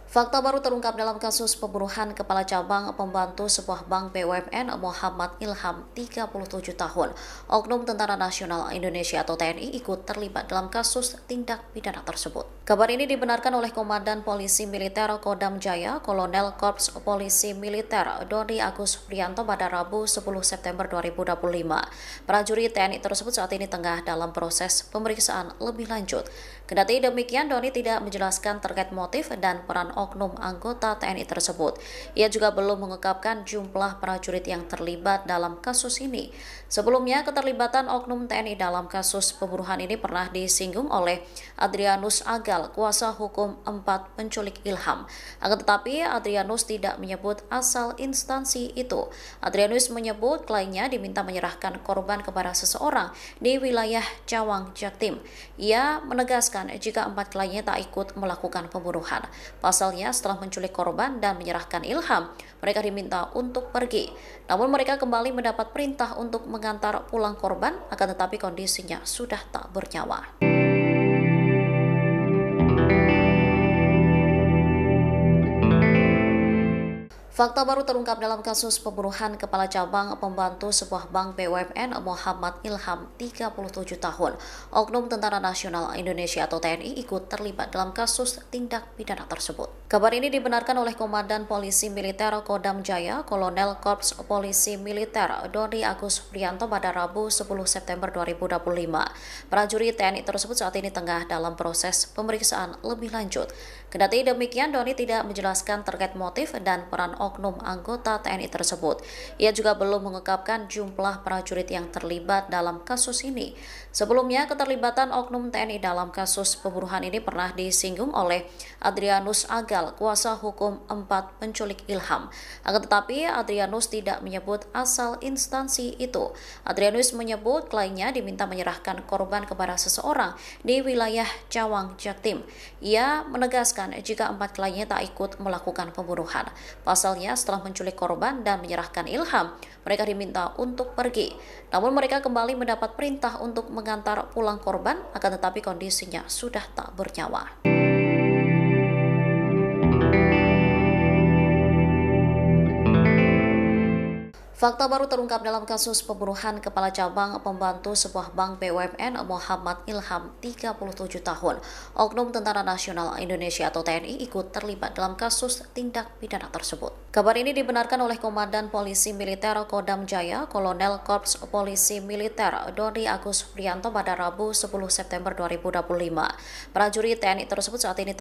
Fakta baru terungkap dalam kasus pembunuhan Kepala Cabang Pembantu sebuah bank BUMN Muhammad Ilham, 37 tahun. Oknum Tentara Nasional Indonesia atau TNI ikut terlibat dalam kasus tindak pidana tersebut. Kabar ini dibenarkan oleh Komandan Polisi Militer Kodam Jaya, Kolonel Korps Polisi Militer Doni Agus Prianto pada Rabu 10 September 2025. Prajurit TNI tersebut saat ini tengah dalam proses pemeriksaan lebih lanjut. Kendati demikian, Doni tidak menjelaskan terkait motif dan peran oknum anggota TNI tersebut. Ia juga belum mengungkapkan jumlah prajurit yang terlibat dalam kasus ini. Sebelumnya, keterlibatan oknum TNI dalam kasus pembunuhan ini pernah disinggung oleh Adrianus Agal, kuasa hukum 4 penculik Ilham. Akan tetapi, Adrianus tidak menyebut asal instansi itu. Adrianus menyebut kliennya diminta menyerahkan korban kepada seseorang di wilayah Cawang, Jaktim. Ia menegaskan jika 4 kliennya tak ikut melakukan pembunuhan. Pasalnya, setelah menculik korban dan menyerahkan Ilham, mereka diminta untuk pergi. Namun mereka kembali mendapat perintah untuk mengantar pulang korban, akan tetapi kondisinya sudah tak bernyawa. Fakta baru terungkap dalam kasus pembunuhan Kepala Cabang Pembantu sebuah bank BUMN Muhammad Ilham, 37 tahun. Oknum Tentara Nasional Indonesia atau TNI ikut terlibat dalam kasus tindak pidana tersebut. Kabar ini dibenarkan oleh Komandan Polisi Militer Kodam Jaya, Kolonel Korps Polisi Militer Doni Agus Prianto pada Rabu 10 September 2025. Prajurit TNI tersebut saat ini tengah dalam proses pemeriksaan lebih lanjut. Kendati demikian, Doni tidak menjelaskan terkait motif dan peran oknum anggota TNI tersebut. Ia juga belum mengungkapkan jumlah prajurit yang terlibat dalam kasus ini. Sebelumnya, keterlibatan oknum TNI dalam kasus pembunuhan ini pernah disinggung oleh Adrianus Agal, kuasa hukum 4 penculik Ilham. Akan tetapi, Adrianus tidak menyebut asal instansi itu. Adrianus menyebut kliennya diminta menyerahkan korban kepada seseorang di wilayah Cawang, Jaktim. Ia menegaskan jika 4 kliennya tak ikut melakukan pembunuhan. Pasalnya, setelah menculik korban dan menyerahkan Ilham, mereka diminta untuk pergi. Namun mereka kembali mendapat perintah untuk mengantar pulang korban, akan tetapi kondisinya sudah tak bernyawa. Fakta baru terungkap dalam kasus pembunuhan Kepala Cabang Pembantu sebuah bank BUMN Muhammad Ilham, 37 tahun. Oknum Tentara Nasional Indonesia atau TNI ikut terlibat dalam kasus tindak pidana tersebut. Kabar ini dibenarkan oleh Komandan Polisi Militer Kodam Jaya, Kolonel Korps Polisi Militer Doni Agus Prianto pada Rabu 10 September 2025. Prajurit TNI tersebut saat ini